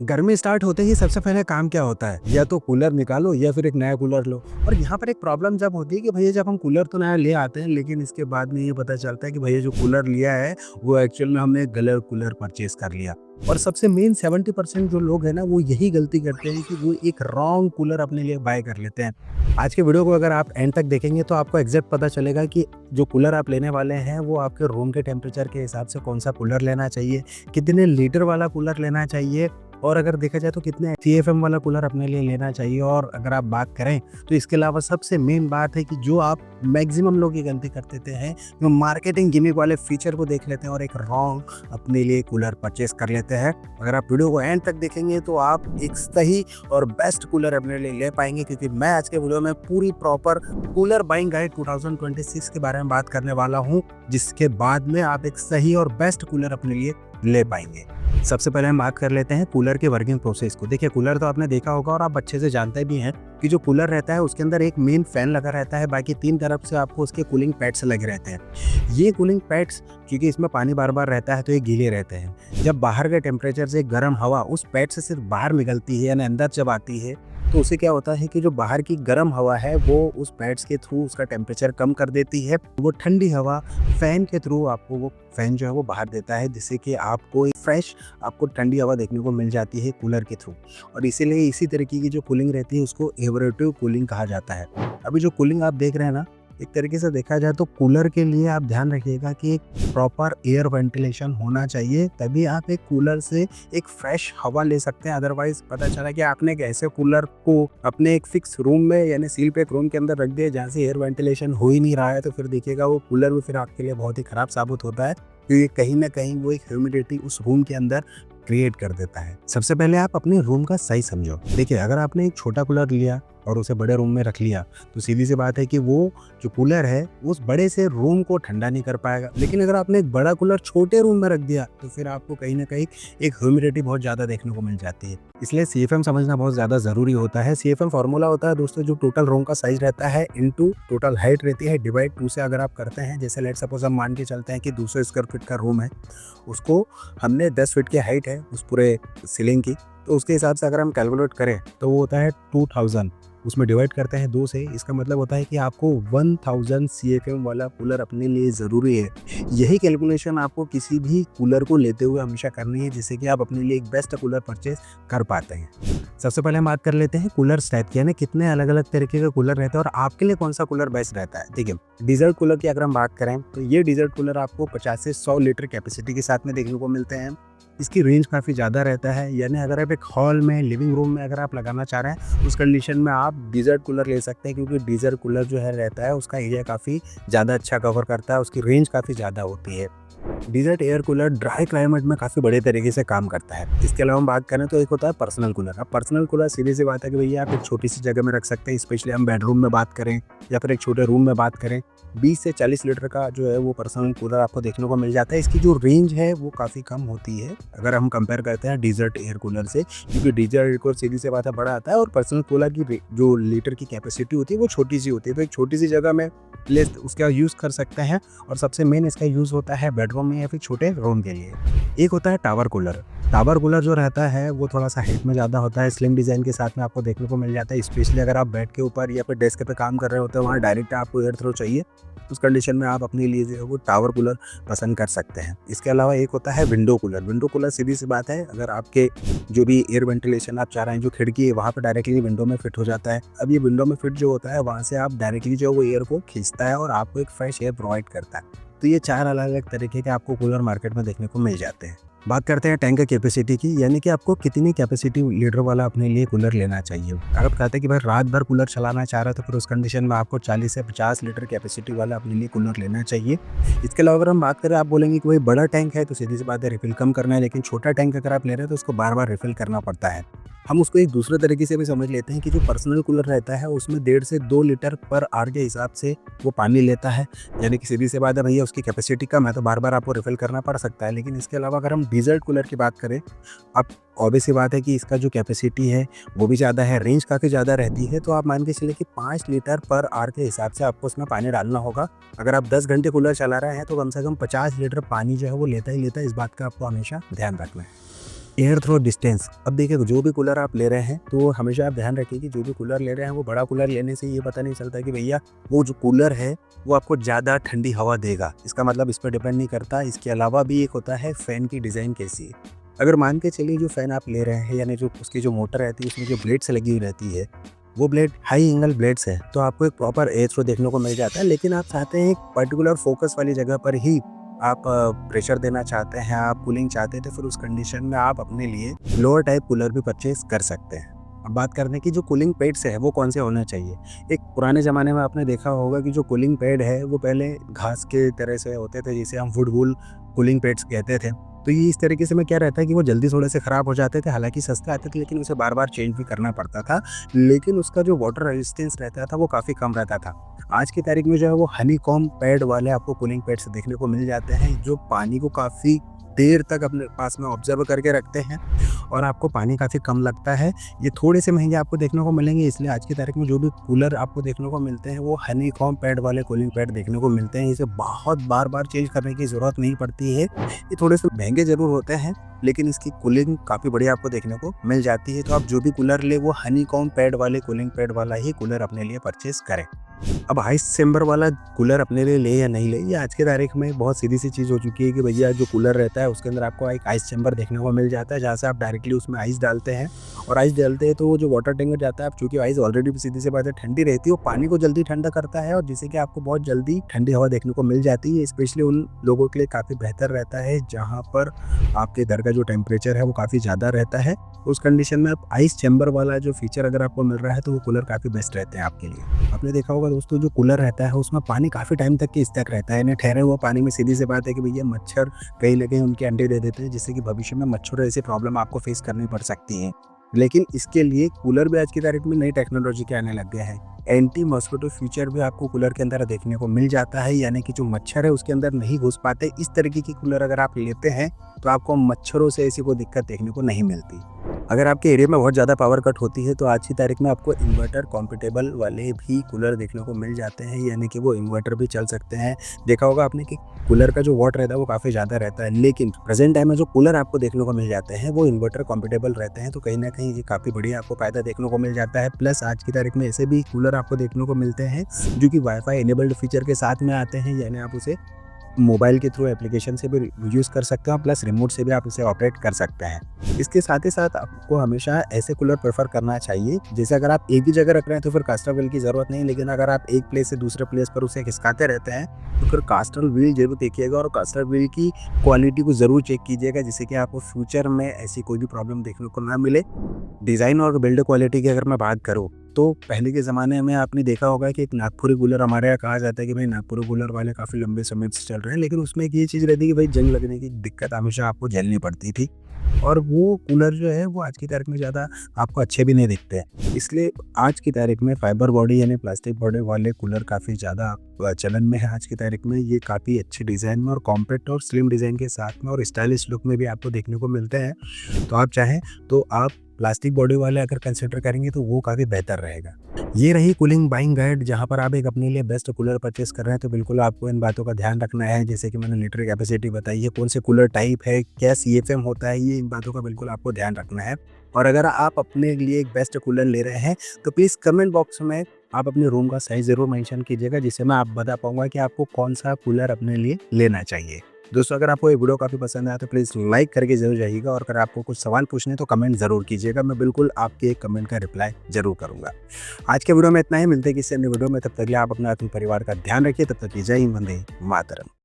गर्मी स्टार्ट होते ही सबसे पहले काम क्या होता है, या तो कूलर निकालो या फिर एक नया कूलर लो। और यहाँ पर एक प्रॉब्लम जब होती है कि भैया जब हम कूलर तो नया ले आते हैं, लेकिन इसके बाद में ये पता चलता है कि भैया जो कूलर लिया है वो एक्चुअल में हमने गलत कूलर परचेज कर लिया। और सबसे मेन 70% जो लोग हैं ना, वो यही गलती करते हैं कि वो एक रॉन्ग कूलर अपने लिए बाय कर लेते हैं। आज के वीडियो को अगर आप एंड तक देखेंगे तो आपको एग्जैक्ट पता चलेगा कि जो कूलर आप लेने वाले हैं वो आपके रूम के टेम्परेचर के हिसाब से कौन सा कूलर लेना चाहिए, कितने लीटर वाला कूलर लेना चाहिए, और अगर देखा जाए तो कितने CFM वाला कूलर अपने लिए लेना चाहिए। और अगर आप बात करें तो इसके अलावा सबसे मेन बात है कि जो आप मैक्सिमम लोग ये गलती कर देते हैं, जो मार्केटिंग गिमिक वाले फीचर को देख लेते हैं और एक रॉन्ग अपने लिए कूलर परचेस कर लेते हैं। अगर आप वीडियो को एंड तक देखेंगे तो आप एक सही और बेस्ट कूलर अपने लिए ले पाएंगे, क्योंकि मैं आज के वीडियो में पूरी प्रॉपर कूलर बाइंग गाइड 2026 के बारे में बात करने वाला हूँ, जिसके बाद में आप एक सही और बेस्ट कूलर अपने लिए ले पाएंगे। सबसे पहले हम बात कर लेते हैं कूलर के वर्किंग प्रोसेस को। देखिए, कूलर तो आपने देखा होगा और आप अच्छे से जानते भी हैं कि जो कूलर रहता है उसके अंदर एक मेन फैन लगा रहता है, बाकी 3 तरफ से आपको उसके कूलिंग पैड्स लगे रहते हैं। ये कूलिंग पैड्स, क्योंकि इसमें पानी बार बार रहता है तो ये गीले रहते हैं। जब बाहर के टेम्परेचर से गर्म हवा उस पैड से सिर्फ बाहर निकलती है, यानी अंदर जब आती है, तो उससे क्या होता है कि जो बाहर की गर्म हवा है वो उस पैड्स के थ्रू उसका टेम्परेचर कम कर देती है। वो ठंडी हवा फैन के थ्रू आपको वो फैन जो है वो बाहर देता है, जिससे कि आपको फ्रेश आपको ठंडी हवा देखने को मिल जाती है कूलर के थ्रू। और इसीलिए इसी तरीके की जो कूलिंग रहती है उसको एवरेटिव कूलिंग कहा जाता है। अभी जो कूलिंग आप देख रहे हैं ना, एक तरीके से देखा जाए तो कूलर के लिए आप ध्यान रखिएगा कि एक प्रॉपर एयर वेंटिलेशन होना चाहिए, तभी आप एक कूलर से एक फ्रेश हवा ले सकते हैं। अदरवाइज पता चला कि आपने एक ऐसे कूलर को अपने एक फिक्स रूम में, यानी सील पैक रूम के अंदर रख दिया जहाँ से एयर वेंटिलेशन हो ही नहीं रहा है, तो फिर देखिएगा वो कूलर भी फिर आपके लिए बहुत ही खराब साबित होता है, क्योंकि कहीं ना कहीं वो एक ह्यूमिडिटी उस रूम के अंदर क्रिएट कर देता है। सबसे पहले आप अपने रूम का साइज समझो। देखिए, अगर आपने एक छोटा कूलर लिया और उसे बड़े रूम में रख लिया तो सीधी सी बात है कि वो जो कूलर है उस बड़े से रूम को ठंडा नहीं कर पाएगा। लेकिन अगर आपने एक बड़ा कूलर छोटे रूम में रख दिया तो फिर आपको कहीं ना कहीं एक ह्यूमिडिटी बहुत ज़्यादा देखने को मिल जाती है। इसलिए CFM समझना बहुत ज़्यादा ज़रूरी होता है। CFM फॉर्मूला होता है दोस्तों, जो टोटल रूम का साइज रहता है इनटू टोटल हाइट रहती है, डिवाइड 2 से अगर आप करते हैं। जैसे लेट सपोज हम मान के चलते हैं कि 200 स्क्वायर फीट का रूम है, उसको हमने 10 फीट की हाइट है उस पूरे सीलिंग की, तो उसके हिसाब से अगर हम कैलकुलेट करें तो वो होता है 2000, उसमें डिवाइड करते हैं 2 से। इसका मतलब होता है कि आपको 1000 CFM वाला कूलर अपने लिए ज़रूरी है। यही कैलकुलेशन आपको किसी भी कूलर को लेते हुए हमेशा करनी है, जिससे कि आप अपने लिए एक बेस्ट कूलर परचेज कर पाते हैं। सबसे पहले हम बात कर लेते हैं कूलर टाइप की, यानी कितने अलग अलग तरीके के कूलर रहते हैं और आपके लिए कौन सा कूलर बेस्ट रहता है। ठीक है, डीजल कूलर की अगर हम बात करें तो ये डीजल कूलर आपको 50 से 100 लीटर कैपेसिटी के साथ में देखने को मिलते हैं। इसकी रेंज काफ़ी ज़्यादा रहता है, यानी अगर आप एक हॉल में, लिविंग रूम में अगर आप लगाना चाह रहे हैं उस कंडीशन में आप डीजल कूलर ले सकते हैं, क्योंकि डीजल कूलर जो है रहता है उसका एरिया काफ़ी ज़्यादा अच्छा कवर करता है, उसकी रेंज काफ़ी ज़्यादा होती है। Desert air cooler dry climate में काफ़ी बड़े तरीके से काम करता है। इसके अलावा हम बात करें तो एक होता है पर्सनल कूलर। अब पर्सनल कूलर सीधी सी बात है कि भैया आप एक छोटी सी जगह में रख सकते हैं, स्पेशली हम बेडरूम में बात करें या फिर एक छोटे रूम में बात करें, 20 से 40 लीटर का जो है वो पर्सनल कूलर आपको देखने को मिल जाता है। इसकी जो रेंज है वो काफ़ी कम होती है अगर हम कंपेयर करते हैं डीजर्ट एयर कूलर से, क्योंकि डीजर्ट एयर कूलर सीधी सी बात है बड़ा आता है और पर्सनल कूलर की जो लीटर की कैपेसिटी होती है वो छोटी सी होती है, तो एक छोटी सी जगह में उसका यूज़ कर सकते हैं। और सबसे मेन इसका यूज़ होता है बेडरूम में या फिर छोटे रूम के लिए। एक होता है टावर कूलर। टावर कूलर जो रहता है वो थोड़ा सा हाइट में ज़्यादा होता है, स्लिम डिज़ाइन के साथ में आपको देखने को मिल जाता है, स्पेशली अगर आप बेड के ऊपर या फिर डेस्क पे काम कर रहे होते हैं, वहाँ डायरेक्ट आपको एयर थ्रो चाहिए, उस कंडीशन में आप अपने लिए जो है वो टावर कूलर पसंद कर सकते हैं। इसके अलावा एक होता है विंडो कूलर। विंडो कूलर सीधी सी बात है, अगर आपके जो भी एयर वेंटिलेशन आप चाह रहे हैं, जो खिड़की है वहाँ पर डायरेक्टली विंडो में फिट हो जाता है। अब ये विंडो में फिट जो होता है वहाँ से आप डायरेक्टली जो वो एयर को खींचता है और आपको एक फ्रेश एयर प्रोवाइड करता है। तो ये 4 अलग अलग तरीके के आपको कूलर मार्केट में देखने को मिल जाते हैं। बात करते हैं टैंक कैपेसिटी की, यानी कि आपको कितनी कैपेसिटी लीटर वाला अपने लिए कूलर लेना चाहिए। अगर आप कहते हैं कि भाई रात भर कूलर चलाना चाह रहे हो तो फिर उस कंडीशन में आपको 40 से 50 लीटर कैपेसिटी वाला अपने लिए कूलर लेना चाहिए। इसके अलावा अगर हम बात करें, आप बोलेंगे कि भाई बड़ा टैंक है तो सीधी सी बात है रिफिल कम करना है, लेकिन छोटा टैंक अगर आप ले रहे हैं तो उसको बार बार रिफिल करना पड़ता है। हम उसको एक दूसरे तरीके से भी समझ लेते हैं कि जो पर्सनल कूलर रहता है उसमें 1.5 से 2 लीटर पर आवर के हिसाब से वो पानी लेता है, यानी कि सीधी सी बात है भैया उसकी कैपेसिटी कम है तो बार बार आपको रिफिल करना पड़ सकता है। लेकिन इसके अलावा अगर हम डीजल कूलर की बात करें, अब ऑब्वियस सी बात है कि इसका जो कैपेसिटी है वो भी ज़्यादा है, रेंज काफ़ी ज़्यादा रहती है, तो आप मान के चलिए कि 5 लीटर पर आवर के हिसाब से आपको उसमें पानी डालना होगा। अगर आप 10 घंटे कूलर चला रहे हैं तो कम से कम 50 लीटर पानी जो है वो लेता ही लेता है, इस बात का आपको हमेशा ध्यान रखना है। Air throw distance. अब देखिए जो भी कूलर आप ले रहे हैं तो हमेशा आप ध्यान रखिए कि जो भी कूलर ले रहे हैं वो बड़ा कूलर लेने से ये पता नहीं चलता कि भैया वो जो कूलर है वो आपको ज़्यादा ठंडी हवा देगा। इसका मतलब इस पर डिपेंड नहीं करता। इसके अलावा भी एक होता है फ़ैन की डिज़ाइन कैसी है। अगर मान के चलिए जो फ़ैन आप ले रहे हैं यानी जो उसकी जो मोटर रहती है उसमें जो ब्लेड्स लगी हुई रहती है वो ब्लेड हाई एंगल ब्लेड्स है तो आपको एक प्रॉपर एयर थ्रो देखने को मिल जाता है। लेकिन आप चाहते हैं एक पर्टिकुलर फोकस वाली जगह पर ही आप प्रेशर देना चाहते हैं, आप कूलिंग चाहते हैं, तो फिर उस कंडीशन में आप अपने लिए लोअर टाइप कूलर भी परचेज कर सकते हैं। अब बात करते हैं कि जो कूलिंग पैड्स है वो कौन से होने चाहिए। एक पुराने ज़माने में आपने देखा होगा कि जो कूलिंग पैड है वो पहले घास के तरह से होते थे जिसे हम वुड वूल कूलिंग पैड्स कहते थे। तो ये इस तरीके से में क्या रहता है कि वो जल्दी थोड़े से ख़राब हो जाते थे, हालांकि सस्ते आते थे लेकिन उसे बार बार चेंज भी करना पड़ता था। लेकिन उसका जो वाटर रेजिस्टेंस रहता था वो काफ़ी कम रहता था। आज की तारीख में जो है वो हनीकॉम्ब पैड वाले आपको कूलिंग पैड्स देखने को मिल जाते हैं जो पानी को काफ़ी देर तक अपने पास में ऑब्जर्व करके रखते हैं और आपको पानी काफ़ी कम लगता है। ये थोड़े से महंगे आपको देखने को मिलेंगे, इसलिए आज की तारीख में जो भी कूलर आपको देखने को मिलते हैं वो हनीकॉम्ब पैड वाले कूलिंग पैड देखने को मिलते हैं। इसे बहुत बार बार चेंज करने की ज़रूरत नहीं पड़ती है। ये थोड़े से महंगे ज़रूर होते हैं लेकिन इसकी कूलिंग काफ़ी बढ़िया आपको देखने को मिल जाती है। तो आप जो भी कूलर ले वो हनीकॉम्ब पैड वाले कूलिंग पैड वाला ही कूलर अपने लिए परचेज़ करें। अब आइस चैम्बर वाला कूलर अपने लिए ले या नहीं ले, ये आज की तारीख में बहुत सीधी सी चीज़ हो चुकी है कि भैया जो कूलर रहता है उसके अंदर आपको एक आइस चैम्बर देखने को मिल जाता है जहाँ से आप डायरेक्टली उसमें आइस डालते हैं और आइस डालते हैं तो वो जो वाटर टैंकर जाता है, चूँकि आइस ऑलरेडी सीधी सी बात है ठंडी रहती है, वो पानी को जल्दी ठंडा करता है और जिससे कि आपको बहुत जल्दी ठंडी हवा देखने को मिल जाती है। स्पेशली उन लोगों के लिए काफ़ी बेहतर रहता है जहाँ पर आपके घर का जो टेम्परेचर है वो काफ़ी ज़्यादा रहता है। उस कंडीशन में आप आइस चैम्बर वाला जो फीचर अगर आपको मिल रहा है तो वो कूलर काफ़ी बेस्ट रहते हैं आपके लिए। आपने देखा होगा दोस्तों जो कूलर रहता है उसमें पानी काफ़ी टाइम तक की स्टक रहता है, यानी ठहरे हुआ पानी में सीधी सी बात है कि भैया मच्छर कहीं ना कहीं उनके अंडे दे देते हैं जिससे कि भविष्य में मच्छर ऐसी प्रॉब्लम आपको फेस करनी पड़ सकती है। लेकिन इसके लिए कूलर भी आज की तारीख में नई टेक्नोलॉजी के आने लग गए हैं। एंटी मॉस्किटो फीचर भी आपको कूलर के अंदर देखने को मिल जाता है, यानी कि जो मच्छर है उसके अंदर नहीं घुस पाते। इस तरीके की कूलर अगर आप लेते हैं तो आपको मच्छरों से ऐसी कोई दिक्कत देखने को नहीं मिलती। अगर आपके एरिया में बहुत ज़्यादा पावर कट होती है तो आज की तारीख में आपको इन्वर्टर कॉम्पेटेबल वाले भी कूलर देखने को मिल जाते हैं, यानी कि वो इन्वर्टर भी चल सकते हैं। देखा होगा आपने कि कूलर का जो वॉट रहता है वो काफ़ी ज़्यादा रहता है, लेकिन प्रेजेंट टाइम में जो कूलर आपको देखने को मिल जाते हैं वो इन्वर्टर कॉम्पेटेबल रहते हैं। तो कहीं ना कहीं ये काफ़ी बढ़िया आपको फ़ायदा देखने को मिल जाता है। प्लस आज की तारीख में ऐसे भी कूलर आपको देखने को मिलते हैं जो कि वाईफाई इनेबल्ड फीचर के साथ में आते हैं, यानी आप उसे मोबाइल के थ्रू एप्लीकेशन से भी यूज़ कर सकते हैं, प्लस रिमोट से भी आप इसे ऑपरेट कर सकते हैं। इसके साथ ही साथ आपको हमेशा ऐसे कूलर प्रेफर करना चाहिए जैसे अगर आप एक ही जगह रख रहे हैं तो फिर कास्टर व्हील की ज़रूरत नहीं, लेकिन अगर आप एक प्लेस से दूसरे प्लेस पर उसे खिसकाते रहते हैं तो फिर कास्टर व्हील जरूर देखिएगा और कास्टर व्हील की क्वालिटी को ज़रूर चेक कीजिएगा जिससे कि आपको फ्यूचर में ऐसी कोई भी प्रॉब्लम देखने को ना मिले। डिज़ाइन और बिल्ड क्वालिटी की अगर मैं बात करूँ तो पहले के ज़माने में आपने देखा होगा कि एक नागपुरी कूलर हमारे यहाँ कहा जाता है कि भाई नागपुरी कूलर वाले काफ़ी लंबे समय से चल रहे हैं, लेकिन उसमें एक ये चीज़ रहती है कि भाई जंग लगने की दिक्कत हमेशा आपको झेलनी पड़ती थी और वो कूलर जो है वो आज की तारीख में ज़्यादा आपको अच्छे भी नहीं दिखते हैं। इसलिए आज की तारीख में फाइबर बॉडी यानी प्लास्टिक बॉडी वाले कूलर काफ़ी ज़्यादा चलन में है। आज की तारीख में ये काफ़ी अच्छे डिज़ाइन में और कॉम्पैक्ट और स्लिम डिज़ाइन के साथ में और स्टाइलिश लुक में भी आपको देखने को मिलते हैं। तो आप चाहें तो आप प्लास्टिक बॉडी वाले अगर कंसिडर करेंगे तो वो काफ़ी बेहतर रहेगा। ये रही कूलिंग बाइंग गाइड, जहाँ पर आप एक अपने लिए बेस्ट कूलर परचेस कर रहे हैं तो बिल्कुल आपको इन बातों का ध्यान रखना है, जैसे कि मैंने लीटर कैपेसिटी बताई है, कौन से कूलर टाइप है, क्या CFM होता है, ये इन बातों का बिल्कुल आपको ध्यान रखना है। और अगर आप अपने लिए एक बेस्ट कूलर ले रहे हैं तो प्लीज़ कमेंट बॉक्स में आप अपने रूम का साइज़ ज़रूर मेंशन कीजिएगा जिससे मैं आप बता पाऊँगा कि आपको कौन सा कूलर अपने लिए लेना चाहिए। दोस्तों अगर आपको ये वीडियो काफ़ी पसंद आया तो प्लीज़ लाइक करके ज़रूर जाइएगा और अगर आपको कुछ सवाल पूछने तो कमेंट ज़रूर कीजिएगा, मैं बिल्कुल आपके एक कमेंट का रिप्लाई ज़रूर करूँगा। आज के वीडियो में इतना ही, मिलते हैं किसी अन्य वीडियो में, तब तक के लिए आप अपना परिवार का ध्यान रखिए। तब तक जय हिंद, वंदे मातरम।